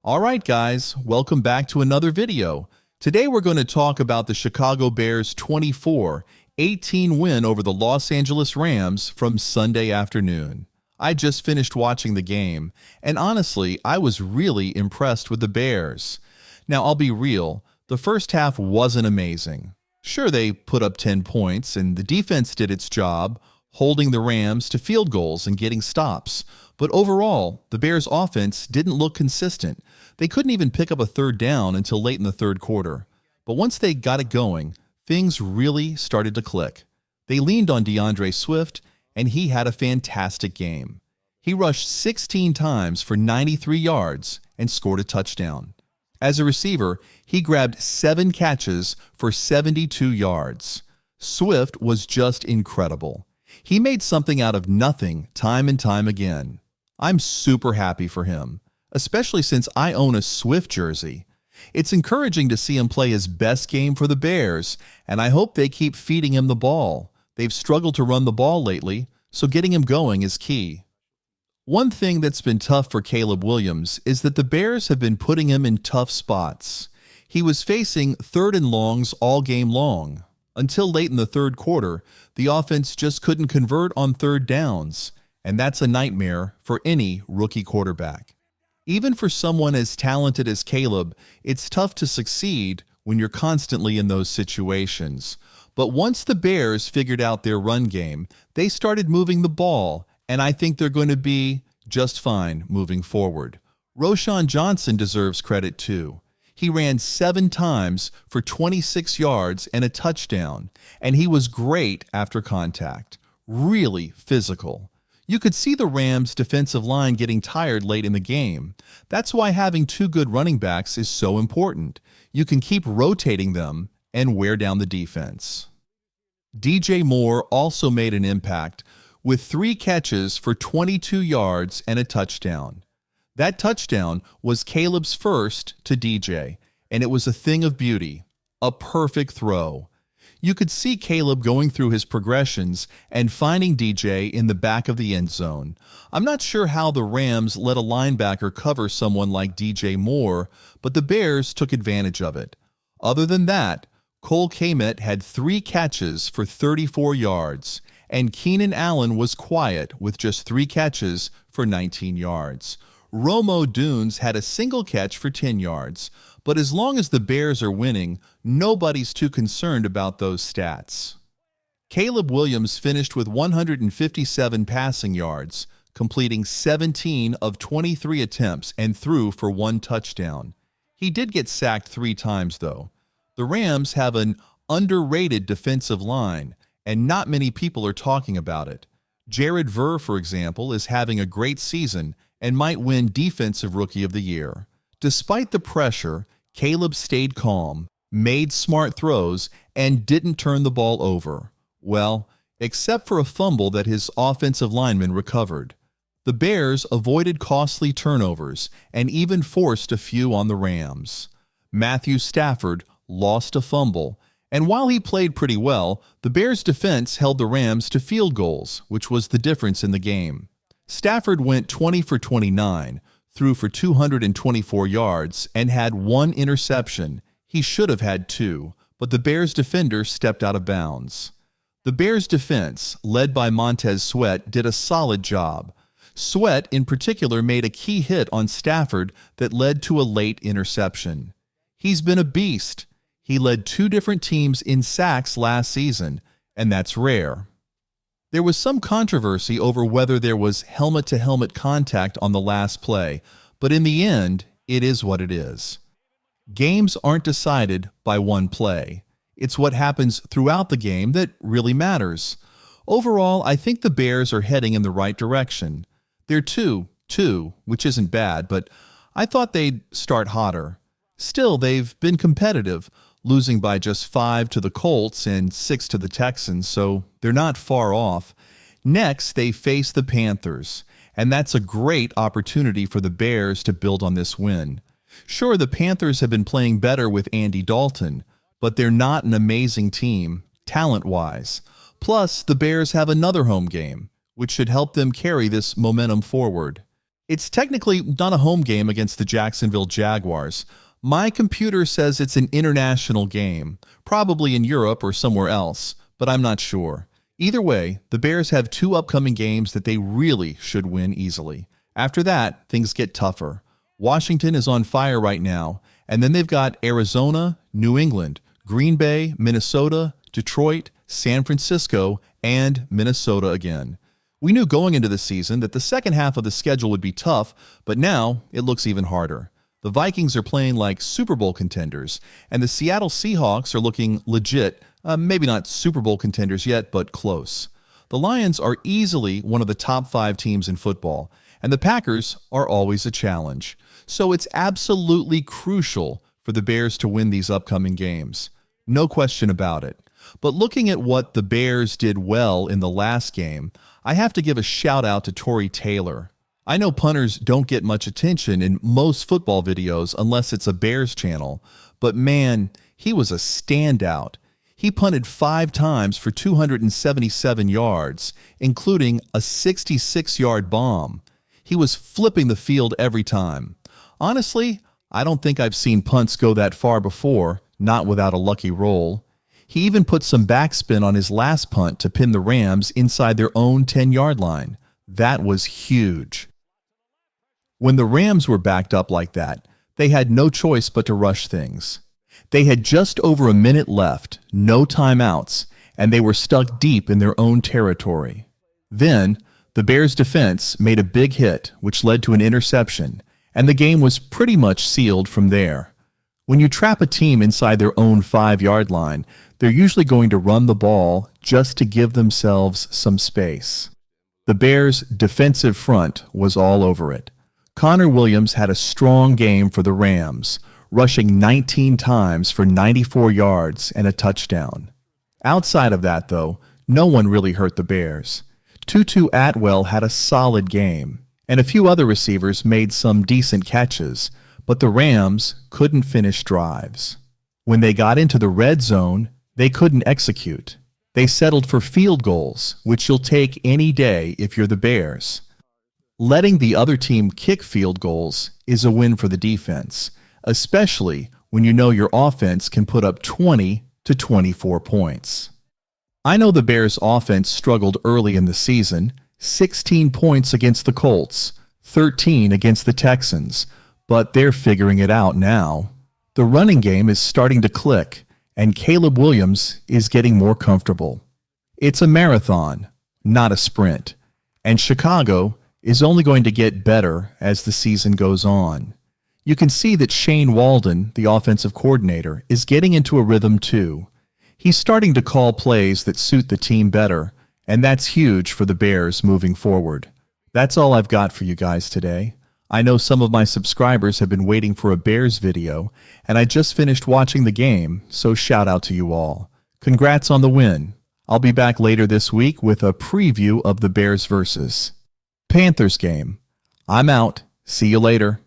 Alright guys, welcome back to another video. Today we're going to talk about the Chicago Bears' 24-18 win over the Los Angeles Rams from Sunday afternoon. I just finished watching the game, and honestly, I was really impressed with the Bears. Now I'll be real, the first half wasn't amazing. Sure, they put up 10 points, and the defense did its job, holding the Rams to field goals and getting stops. But overall, the Bears' offense didn't look consistent. They couldn't even pick up a third down until late in the third quarter. But once they got it going, things really started to click. They leaned on DeAndre Swift, and he had a fantastic game. He rushed 16 times for 93 yards and scored a touchdown. As a receiver, he grabbed 7 catches for 72 yards. Swift was just incredible. He made something out of nothing time and time again. I'm super happy for him, especially since I own a Swift jersey. It's encouraging to see him play his best game for the Bears, and I hope they keep feeding him the ball. They've struggled to run the ball lately, so getting him going is key. One thing that's been tough for Caleb Williams is that the Bears have been putting him in tough spots. He was facing third and longs all game long. Until late in the third quarter, the offense just couldn't convert on third downs, and that's a nightmare for any rookie quarterback. Even for someone as talented as Caleb, it's tough to succeed when you're constantly in those situations. But once the Bears figured out their run game, they started moving the ball, and I think they're going to be just fine moving forward. Roschon Johnson deserves credit too. He ran 7 times for 26 yards and a touchdown, and he was great after contact. Really physical. You could see the Rams' defensive line getting tired late in the game. That's why having 2 good running backs is so important. You can keep rotating them and wear down the defense. DJ Moore also made an impact with 3 catches for 22 yards and a touchdown. That touchdown was Caleb's first to DJ, and it was a thing of beauty, a perfect throw. You could see Caleb going through his progressions and finding DJ in the back of the end zone. I'm not sure how the Rams let a linebacker cover someone like DJ Moore, but the Bears took advantage of it. Other than that, Cole Kmet had 3 catches for 34 yards, and Keenan Allen was quiet with just 3 catches for 19 yards. Rome Odunze had a single catch for 10 yards, but as long as the Bears are winning, nobody's too concerned about those stats. Caleb Williams finished with 157 passing yards, completing 17 of 23 attempts and threw for 1 touchdown. He did get sacked 3 times, though. The Rams have an underrated defensive line, and not many people are talking about it. Jared Verr, for example, is having a great season and might win Defensive Rookie of the Year. Despite the pressure, Caleb stayed calm, made smart throws, and didn't turn the ball over. Well, except for a fumble that his offensive lineman recovered. The Bears avoided costly turnovers and even forced a few on the Rams. Matthew Stafford lost a fumble, and while he played pretty well, the Bears' defense held the Rams to field goals, which was the difference in the game. Stafford went 20 for 29, threw for 224 yards, and had 1 interception. He should have had 2, but the Bears' defender stepped out of bounds. The Bears' defense, led by Montez Sweat, did a solid job. Sweat, in particular, made a key hit on Stafford that led to a late interception. He's been a beast. He led 2 different teams in sacks last season, and that's rare. There was some controversy over whether there was helmet-to-helmet contact on the last play, but in the end, it is what it is. Games aren't decided by one play. It's what happens throughout the game that really matters. Overall, I think the Bears are heading in the right direction. They're 2-2, which isn't bad, but I thought they'd start hotter. Still, they've been competitive, losing by just 5 to the Colts and 6 to the Texans, so they're not far off. Next, they face the Panthers, and that's a great opportunity for the Bears to build on this win. Sure, the Panthers have been playing better with Andy Dalton, but they're not an amazing team, talent-wise. Plus, the Bears have another home game, which should help them carry this momentum forward. It's technically not a home game against the Jacksonville Jaguars. My computer says it's an international game, probably in Europe or somewhere else, but I'm not sure. Either way, the Bears have 2 upcoming games that they really should win easily. After that, things get tougher. Washington is on fire right now, and then they've got Arizona, New England, Green Bay, Minnesota, Detroit, San Francisco, and Minnesota again. We knew going into the season that the second half of the schedule would be tough, but now it looks even harder. The Vikings are playing like Super Bowl contenders, and the Seattle Seahawks are looking legit, maybe not Super Bowl contenders yet, but close. The Lions are easily one of the top 5 teams in football, and the Packers are always a challenge. So it's absolutely crucial for the Bears to win these upcoming games. No question about it. But looking at what the Bears did well in the last game, I have to give a shout out to Tory Taylor. I know punters don't get much attention in most football videos unless it's a Bears channel, but man, he was a standout. He punted 5 times for 277 yards, including a 66-yard bomb. He was flipping the field every time. Honestly, I don't think I've seen punts go that far before, not without a lucky roll. He even put some backspin on his last punt to pin the Rams inside their own 10-yard line. That was huge. When the Rams were backed up like that, they had no choice but to rush things. They had just over a minute left, no timeouts, and they were stuck deep in their own territory. Then, the Bears' defense made a big hit, which led to an interception, and the game was pretty much sealed from there. When you trap a team inside their own 5-yard line, they're usually going to run the ball just to give themselves some space. The Bears' defensive front was all over it. Connor Williams had a strong game for the Rams, rushing 19 times for 94 yards and a touchdown. Outside of that, though, no one really hurt the Bears. Tutu Atwell had a solid game, and a few other receivers made some decent catches, but the Rams couldn't finish drives. When they got into the red zone, they couldn't execute. They settled for field goals, which you'll take any day if you're the Bears. Letting the other team kick field goals is a win for the defense, especially when you know your offense can put up 20 to 24 points. I know the Bears' offense struggled early in the season, 16 points against the Colts, 13 against the Texans, but they're figuring it out now. The running game is starting to click, and Caleb Williams is getting more comfortable. It's a marathon, not a sprint, and Chicago is only going to get better as the season goes on. You can see that Shane Walden, the offensive coordinator, is getting into a rhythm too. He's starting to call plays that suit the team better, and that's huge for the Bears moving forward. That's all I've got for you guys today. I know some of my subscribers have been waiting for a Bears video, and I just finished watching the game, so shout out to you all. Congrats on the win. I'll be back later this week with a preview of the Bears versus Panthers game. I'm out. See you later.